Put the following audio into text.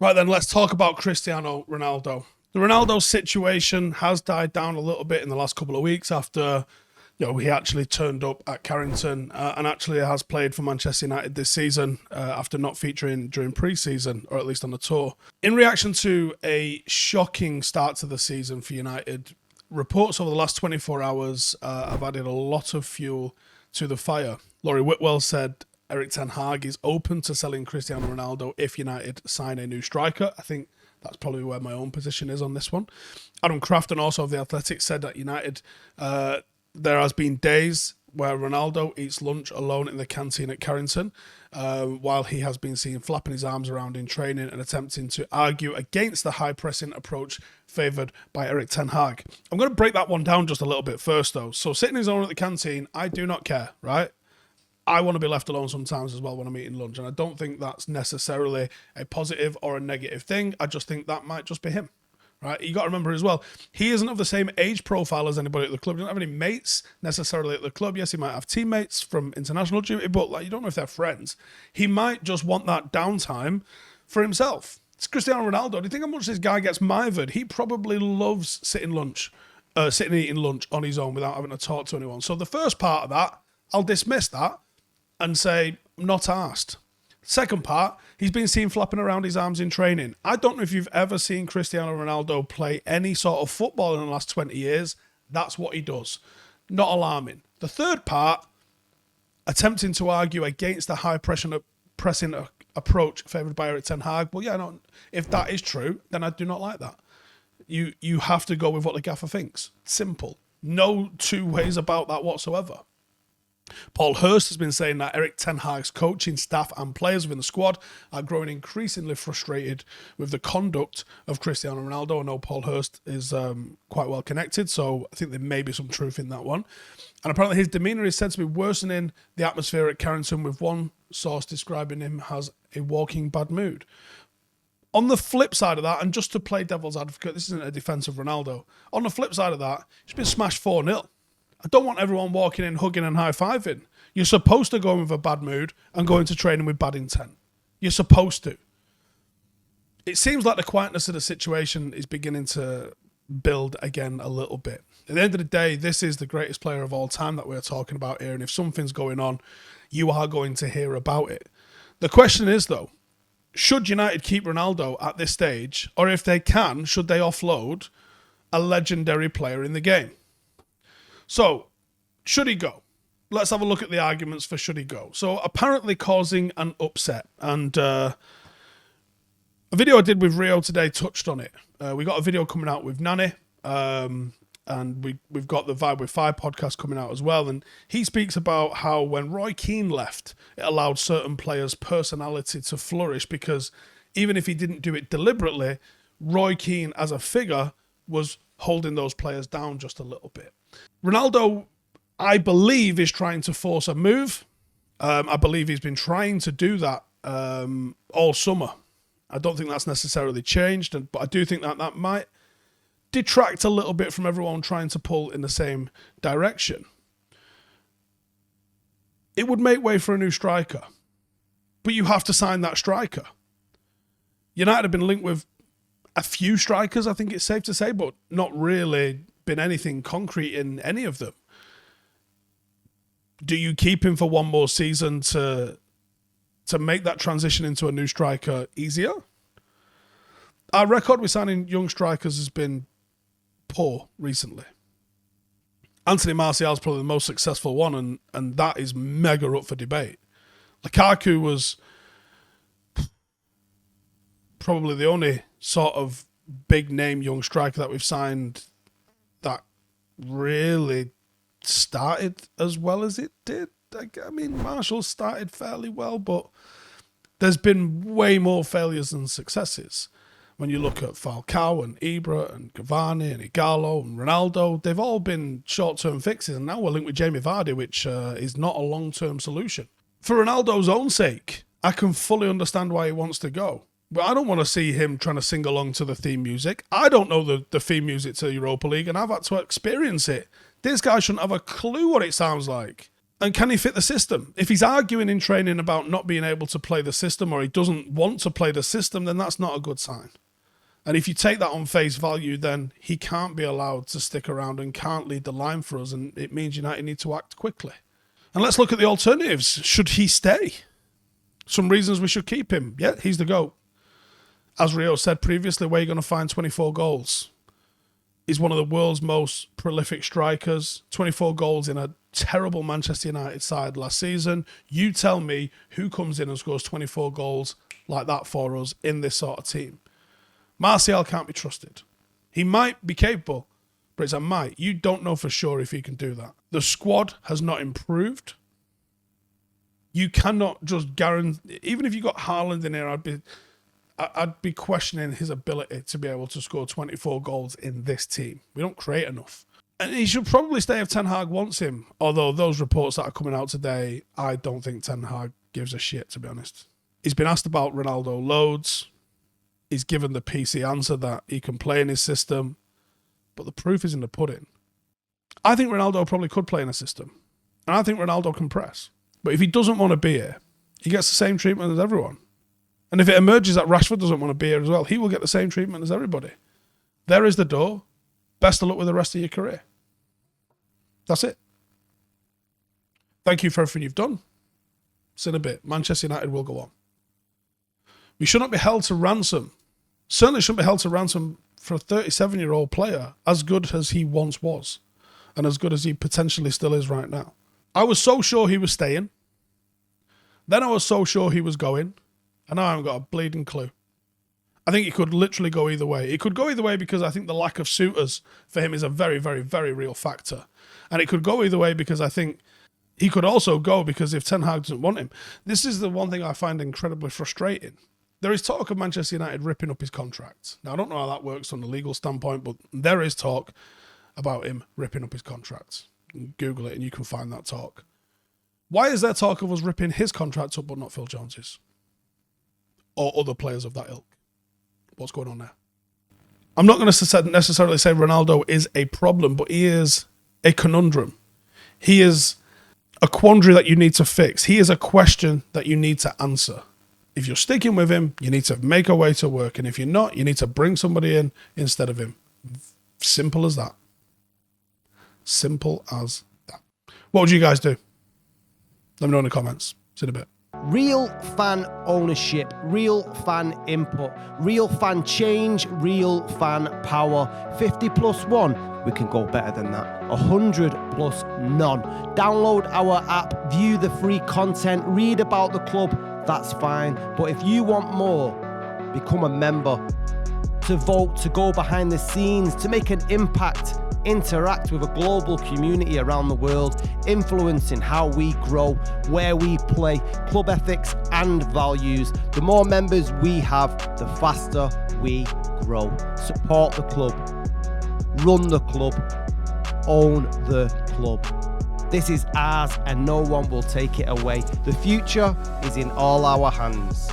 Right then, let's talk about Cristiano Ronaldo. The Ronaldo situation has died down a little bit in the last couple of weeks after he actually turned up at Carrington and actually has played for Manchester United this season after not featuring during pre-season, or at least on the tour. In reaction to a shocking start to the season for United, reports over the last 24 hours have added a lot of fuel to the fire. Laurie Whitwell said Erik ten Hag is open to selling Cristiano Ronaldo if United sign a new striker. I think that's probably where my own position is on this one. Adam Crafton, also of The Athletic, said that United, there has been days where Ronaldo eats lunch alone in the canteen at Carrington, while he has been seen flapping his arms around in training and attempting to argue against the high-pressing approach favoured by Erik ten Hag. I'm going to break that one down just a little bit first, though. So sitting his own at the canteen, I do not care, right? I want to be left alone sometimes as well when I'm eating lunch, and I don't think that's necessarily a positive or a negative thing. I just think that might just be him, right? You got to remember as well, he isn't of the same age profile as anybody at the club. He doesn't have any mates necessarily at the club. Yes, he might have teammates from international duty, but you don't know if they're friends. He might just want that downtime for himself. It's Cristiano Ronaldo. Do you think how much this guy gets mithered? He probably loves sitting eating lunch on his own without having to talk to anyone. So the first part of that, I'll dismiss that and say, not asked. Second part, he's been seen flapping around his arms in training. I don't know if you've ever seen Cristiano Ronaldo play any sort of football in the last 20 years. That's what he does. Not alarming. The third part, attempting to argue against the high-pressing approach favoured by Erik ten Hag. Well, yeah, no, if that is true, then I do not like that. You have to go with what the gaffer thinks. Simple. No two ways about that whatsoever. Paul Hurst has been saying that Erik ten Hag's coaching staff and players within the squad are growing increasingly frustrated with the conduct of Cristiano Ronaldo. I know Paul Hurst is quite well connected, so I think there may be some truth in that one. And apparently his demeanour is said to be worsening the atmosphere at Carrington, with one source describing him as a walking bad mood. On the flip side of that, and just to play devil's advocate, this isn't a defence of Ronaldo. On the flip side of that, he's been smashed 4-0. I don't want everyone walking in, hugging and high-fiving. You're supposed to go in with a bad mood and go into training with bad intent. You're supposed to. It seems like the quietness of the situation is beginning to build again a little bit. At the end of the day, this is the greatest player of all time that we're talking about here, and if something's going on, you are going to hear about it. The question is, though, should United keep Ronaldo at this stage, or if they can, should they offload a legendary player in the game? So, should he go? Let's have a look at the arguments for should he go. So, apparently causing an upset. And a video I did with Rio today touched on it. We got a video coming out with Nani. And we've got the Vibe with 5 podcast coming out as well. And he speaks about how when Roy Keane left, it allowed certain players' personality to flourish, because even if he didn't do it deliberately, Roy Keane as a figure was holding those players down just a little bit. Ronaldo, I believe, is trying to force a move. I believe he's been trying to do that all summer. I don't think that's necessarily changed, but I do think that might detract a little bit from everyone trying to pull in the same direction. It would make way for a new striker, but you have to sign that striker. United have been linked with a few strikers, I think it's safe to say, but not really been anything concrete in any of them. Do you keep him for one more season to make that transition into a new striker easier? Our record with signing young strikers has been poor recently. Anthony Martial's probably the most successful one, and that is mega up for debate. Lukaku was probably the only sort of big name young striker that we've signed that really started as well as it did. I mean, Martial started fairly well, but there's been way more failures than successes. When you look at Falcao and Ibra and Cavani and Igalo and Ronaldo, they've all been short-term fixes, and now we're linked with Jamie Vardy, which is not a long-term solution. For Ronaldo's own sake, I can fully understand why he wants to go. But I don't want to see him trying to sing along to the theme music. I don't know the theme music to Europa League, and I've had to experience it. This guy shouldn't have a clue what it sounds like. And can he fit the system? If he's arguing in training about not being able to play the system, or he doesn't want to play the system, then that's not a good sign. And if you take that on face value, then he can't be allowed to stick around and can't lead the line for us. And it means United need to act quickly. And let's look at the alternatives. Should he stay? Some reasons we should keep him. Yeah, he's the GOAT. As Rio said previously, where are you going to find 24 goals? He's one of the world's most prolific strikers. 24 goals in a terrible Manchester United side last season. You tell me who comes in and scores 24 goals like that for us in this sort of team. Martial can't be trusted. He might be capable, but it's a might. You don't know for sure if he can do that. The squad has not improved. You cannot just guarantee, even if you got Haaland in here, I'd be questioning his ability to be able to score 24 goals in this team. We don't create enough. And he should probably stay if Ten Hag wants him. Although those reports that are coming out today, I don't think Ten Hag gives a shit, to be honest. He's been asked about Ronaldo loads. He's given the PC answer that he can play in his system. But the proof is in the pudding. I think Ronaldo probably could play in a system. And I think Ronaldo can press. But if he doesn't want to be here, he gets the same treatment as everyone. And if it emerges that Rashford doesn't want to be here as well, he will get the same treatment as everybody. There is the door. Best of luck with the rest of your career. That's it. Thank you for everything you've done. See in a bit. Manchester United will go on. We should not be held to ransom. Certainly shouldn't be held to ransom for a 37-year-old player, as good as he once was, and as good as he potentially still is right now. I was so sure he was staying. Then I was so sure he was going. And now I haven't got a bleeding clue. I think it could literally go either way. It could go either way because I think the lack of suitors for him is a very, very, very real factor. And it could go either way because I think he could also go because if Ten Hag doesn't want him. This is the one thing I find incredibly frustrating. There is talk of Manchester United ripping up his contract. Now, I don't know how that works from a legal standpoint, but there is talk about him ripping up his contract. Google it and you can find that talk. Why is there talk of us ripping his contract up but not Phil Jones's? Or other players of that ilk? What's going on there? I'm not going to necessarily say Ronaldo is a problem, but he is a conundrum. He is a quandary that you need to fix. He is a question that you need to answer. If you're sticking with him, you need to make a way to work. And if you're not, you need to bring somebody in instead of him. Simple as that. Simple as that. What would you guys do? Let me know in the comments. See you in a bit. Real fan ownership, real fan input, real fan change, real fan power. 50 plus 1, we can go better than that. 100 plus none. Download our app, view the free content, read about the club, that's fine. But if you want more, become a member. To vote, to go behind the scenes, to make an impact, interact with a global community around the world, influencing how we grow, where we play, club ethics and values. The more members we have, the faster we grow. Support the club, run the club, own the club. This is ours and no one will take it away. The future is in all our hands.